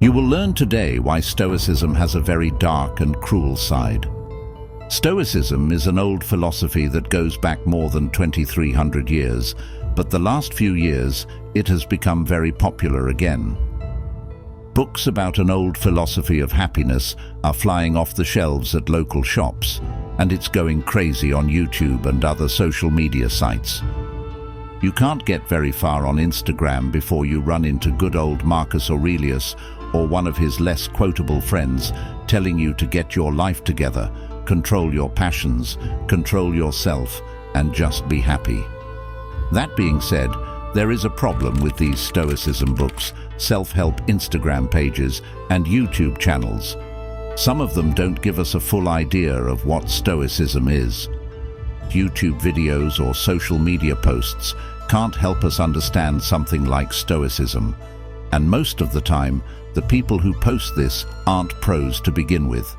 You will learn today why Stoicism has a very dark and cruel side. Stoicism is an old philosophy that goes back more than 2,300 years, but the last few years it has become very popular again. Books about an old philosophy of happiness are flying off the shelves at local shops, and it's going crazy on YouTube and other social media sites. You can't get very far on Instagram before you run into good old Marcus Aurelius or one of his less quotable friends telling you to get your life together, control your passions, control yourself, and just be happy. That being said, there is a problem with these Stoicism books, self-help Instagram pages, and YouTube channels. Some of them don't give us a full idea of what Stoicism is. YouTube videos or social media posts can't help us understand something like Stoicism, and most of the time, the people who post this aren't pros to begin with.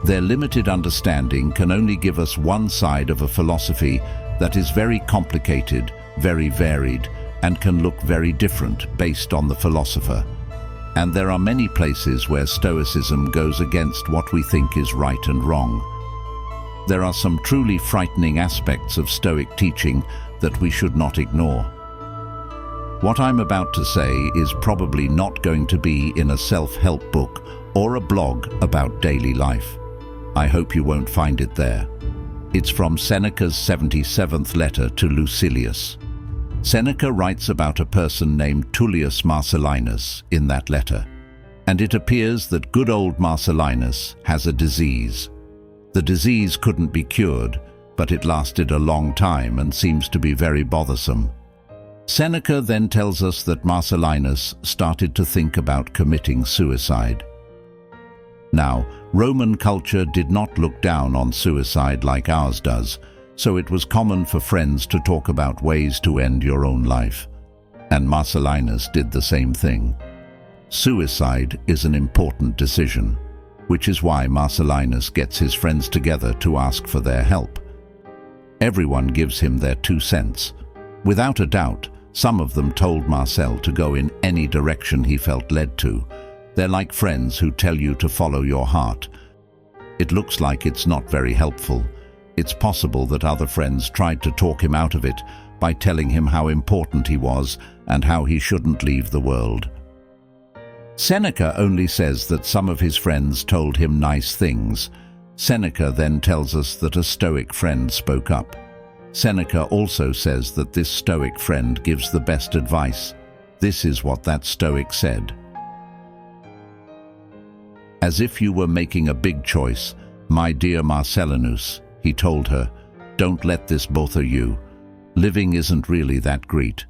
Their limited understanding can only give us one side of a philosophy that is very complicated, very varied, and can look very different based on the philosopher. And there are many places where Stoicism goes against what we think is right and wrong. There are some truly frightening aspects of Stoic teaching that we should not ignore. What I'm about to say is probably not going to be in a self-help book or a blog about daily life. I hope you won't find it there. It's from Seneca's 77th letter to Lucilius. Seneca writes about a person named Tullius Marcellinus in that letter, and it appears that good old Marcellinus has a disease. The disease couldn't be cured, but it lasted a long time and seems to be very bothersome. Seneca then tells us that Marcellinus started to think about committing suicide. Now, Roman culture did not look down on suicide like ours does, so it was common for friends to talk about ways to end your own life. And Marcellinus did the same thing. Suicide is an important decision, which is why Marcellinus gets his friends together to ask for their help. Everyone gives him their 2 cents. Without a doubt, some of them told Marcel to go in any direction he felt led to. They're like friends who tell you to follow your heart. It looks like it's not very helpful. It's possible that other friends tried to talk him out of it by telling him how important he was and how he shouldn't leave the world. Seneca only says that some of his friends told him nice things. Seneca then tells us that a Stoic friend spoke up. Seneca also says that this Stoic friend gives the best advice. This is what that Stoic said. As if you were making a big choice, my dear Marcellinus, he told her, don't let this bother you. Living isn't really that great.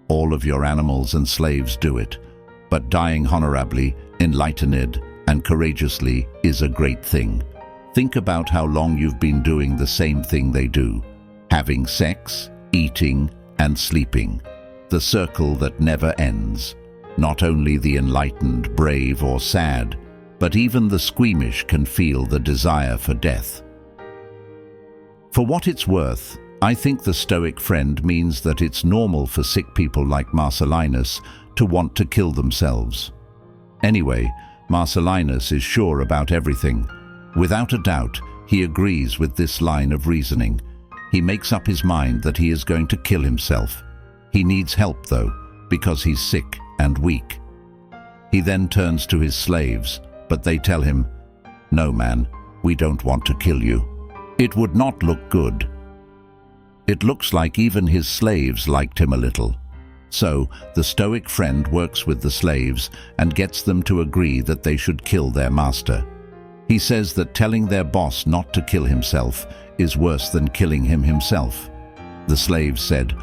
All of your animals and slaves do it, but dying honorably, enlightened, and courageously is a great thing. Think about how long you've been doing the same thing they do, having sex, eating, and sleeping, the circle that never ends. Not only the enlightened, brave, or sad, but even the squeamish can feel the desire for death. For what it's worth, I think the Stoic friend means that it's normal for sick people like Marcellinus to want to kill themselves. Anyway, Marcellinus is sure about everything. Without a doubt, he agrees with this line of reasoning. He makes up his mind that he is going to kill himself. He needs help, though, because he's sick and weak. He then turns to his slaves, but they tell him, "No, man, we don't want to kill you. It would not look good." It looks like even his slaves liked him a little. So, the Stoic friend works with the slaves and gets them to agree that they should kill their master. He says that telling their boss not to kill himself is worse than killing him himself. The slaves said,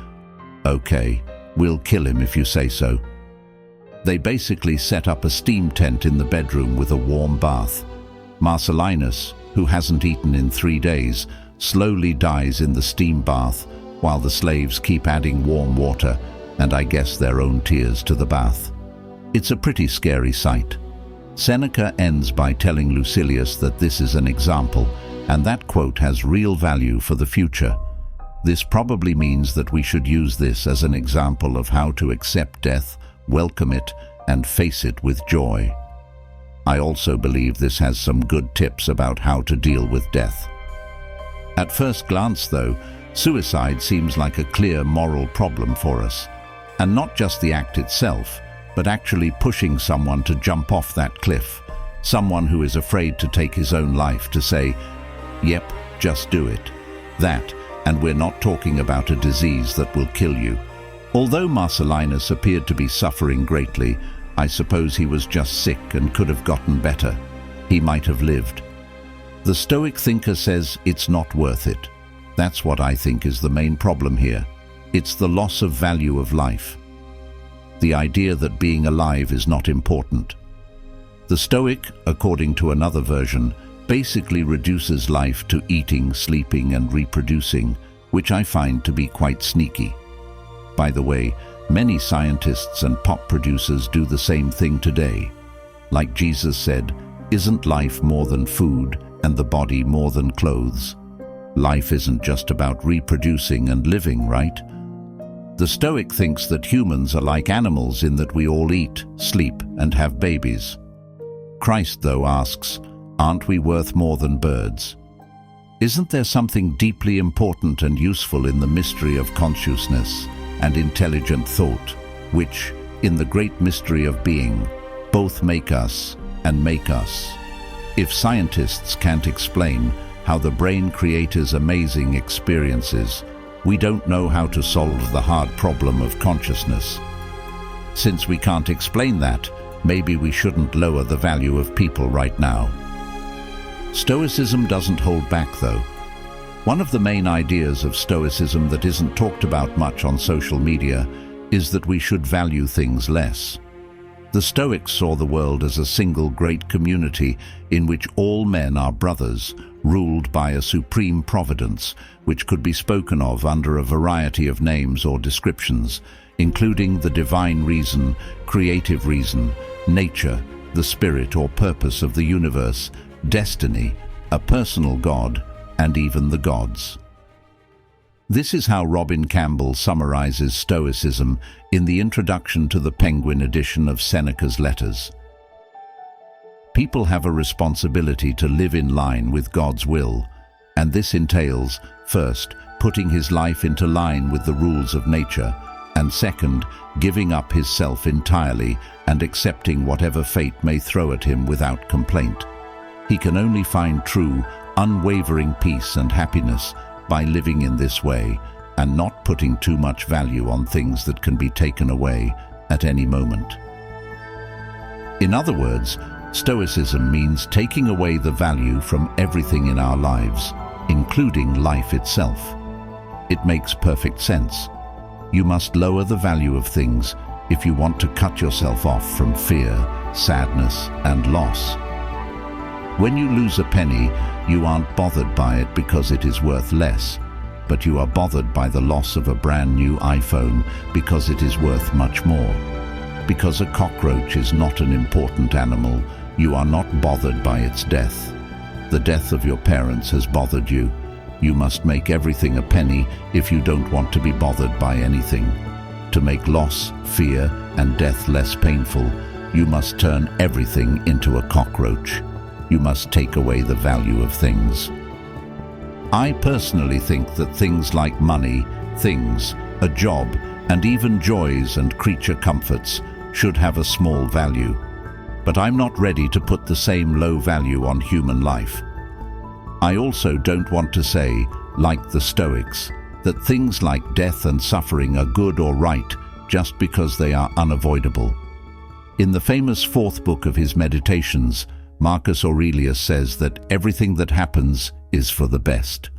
"Okay, we'll kill him if you say so." They basically set up a steam tent in the bedroom with a warm bath. Marcellinus, who hasn't eaten in 3 days, slowly dies in the steam bath while the slaves keep adding warm water and I guess their own tears to the bath. It's a pretty scary sight. Seneca ends by telling Lucilius that this is an example, and that quote has real value for the future. This probably means that we should use this as an example of how to accept death, welcome it, and face it with joy. I also believe this has some good tips about how to deal with death. At first glance, though, suicide seems like a clear moral problem for us. And not just the act itself, but actually pushing someone to jump off that cliff. Someone who is afraid to take his own life to say, "Yep, just do it." That, and we're not talking about a disease that will kill you. Although Marcellinus appeared to be suffering greatly, I suppose he was just sick and could have gotten better. He might have lived. The Stoic thinker says it's not worth it. That's what I think is the main problem here. It's the loss of value of life. The idea that being alive is not important. The Stoic, according to another version, basically reduces life to eating, sleeping, and reproducing, which I find to be quite sneaky. By the way, many scientists and pop producers do the same thing today. Like Jesus said, "Isn't life more than food, and the body more than clothes?" Life isn't just about reproducing and living, right? The Stoic thinks that humans are like animals in that we all eat, sleep, and have babies. Christ, though, asks, aren't we worth more than birds? Isn't there something deeply important and useful in the mystery of consciousness and intelligent thought, which, in the great mystery of being, both make us and make us? If scientists can't explain how the brain creates amazing experiences, we don't know how to solve the hard problem of consciousness. Since we can't explain that, maybe we shouldn't lower the value of people right now. Stoicism doesn't hold back, though. One of the main ideas of Stoicism that isn't talked about much on social media is that we should value things less. The Stoics saw the world as a single great community in which all men are brothers, ruled by a supreme providence, which could be spoken of under a variety of names or descriptions, including the divine reason, creative reason, nature, the spirit or purpose of the universe, destiny, a personal God, and even the gods. This is how Robin Campbell summarizes Stoicism in the introduction to the Penguin edition of Seneca's Letters. People have a responsibility to live in line with God's will, and this entails, first, putting his life into line with the rules of nature, and second, giving up his self entirely and accepting whatever fate may throw at him without complaint. He can only find true, unwavering peace and happiness by living in this way and not putting too much value on things that can be taken away at any moment. In other words, Stoicism means taking away the value from everything in our lives, including life itself. It makes perfect sense. You must lower the value of things if you want to cut yourself off from fear, sadness, and loss. When you lose a penny, you aren't bothered by it because it is worth less, but you are bothered by the loss of a brand new iPhone because it is worth much more. Because a cockroach is not an important animal, you are not bothered by its death. The death of your parents has bothered you. You must make everything a penny if you don't want to be bothered by anything. To make loss, fear, and death less painful, you must turn everything into a cockroach. You must take away the value of things. I personally think that things like money, things, a job, and even joys and creature comforts should have a small value. But I'm not ready to put the same low value on human life. I also don't want to say, like the Stoics, that things like death and suffering are good or right just because they are unavoidable. In the famous fourth book of his Meditations, Marcus Aurelius says that everything that happens is for the best.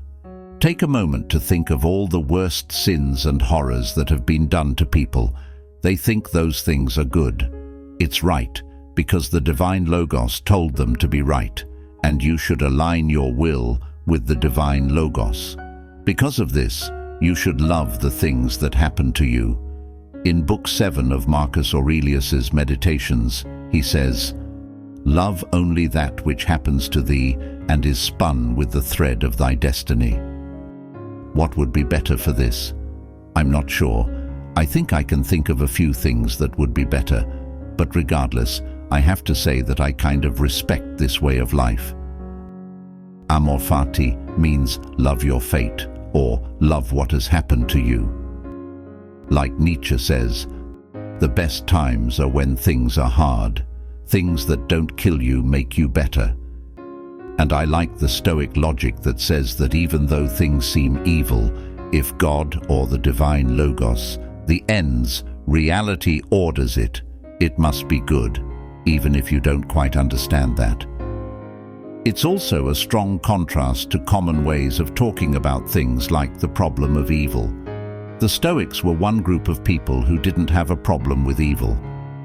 Take a moment to think of all the worst sins and horrors that have been done to people. They think those things are good. It's right, because the divine Logos told them to be right, and you should align your will with the divine Logos. Because of this, you should love the things that happen to you. In Book 7 of Marcus Aurelius's Meditations, he says, "Love only that which happens to thee and is spun with the thread of thy destiny." What would be better for this? I'm not sure. I think I can think of a few things that would be better, but regardless, I have to say that I kind of respect this way of life. Amor fati means love your fate, or love what has happened to you. Like Nietzsche says, the best times are when things are hard. Things that don't kill you make you better. And I like the Stoic logic that says that even though things seem evil, if God or the divine Logos, the ends, reality orders it, it must be good, even if you don't quite understand that. It's also a strong contrast to common ways of talking about things like the problem of evil. The Stoics were one group of people who didn't have a problem with evil.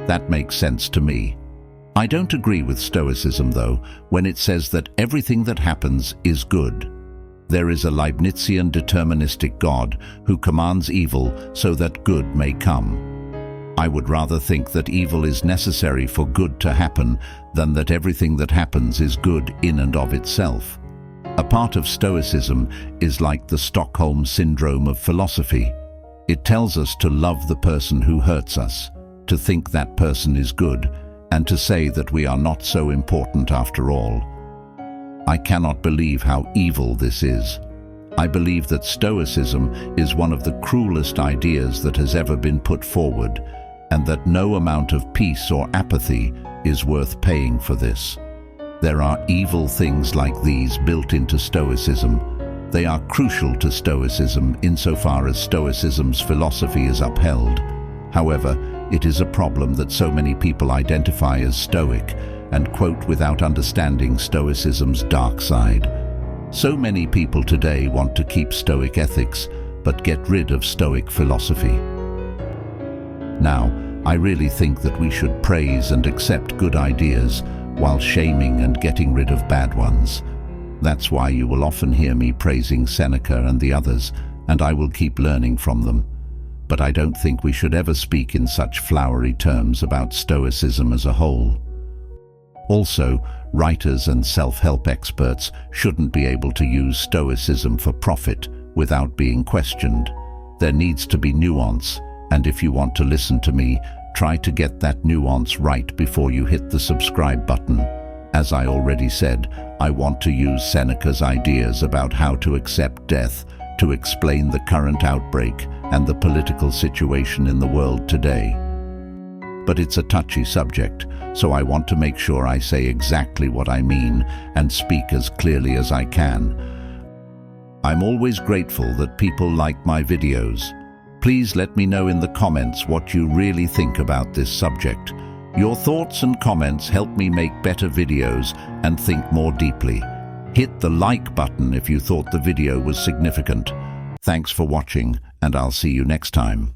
That makes sense to me. I don't agree with Stoicism, though, when it says that everything that happens is good. There is a Leibnizian deterministic God who commands evil so that good may come. I would rather think that evil is necessary for good to happen than that everything that happens is good in and of itself. A part of Stoicism is like the Stockholm Syndrome of philosophy. It tells us to love the person who hurts us, to think that person is good, and to say that we are not so important after all. I cannot believe how evil this is. I believe that Stoicism is one of the cruelest ideas that has ever been put forward, and that no amount of peace or apathy is worth paying for this. There are evil things like these built into Stoicism. They are crucial to Stoicism insofar as Stoicism's philosophy is upheld. However, it is a problem that so many people identify as Stoic and quote without understanding Stoicism's dark side. So many people today want to keep Stoic ethics, but get rid of Stoic philosophy. Now, I really think that we should praise and accept good ideas while shaming and getting rid of bad ones. That's why you will often hear me praising Seneca and the others, and I will keep learning from them. But I don't think we should ever speak in such flowery terms about Stoicism as a whole. Also, writers and self-help experts shouldn't be able to use Stoicism for profit without being questioned. There needs to be nuance, and if you want to listen to me, try to get that nuance right before you hit the subscribe button. As I already said, I want to use Seneca's ideas about how to accept death to explain the current outbreak and the political situation in the world today. But it's a touchy subject, so I want to make sure I say exactly what I mean and speak as clearly as I can. I'm always grateful that people like my videos. Please let me know in the comments what you really think about this subject. Your thoughts and comments help me make better videos and think more deeply. Hit the like button if you thought the video was significant. Thanks for watching, and I'll see you next time.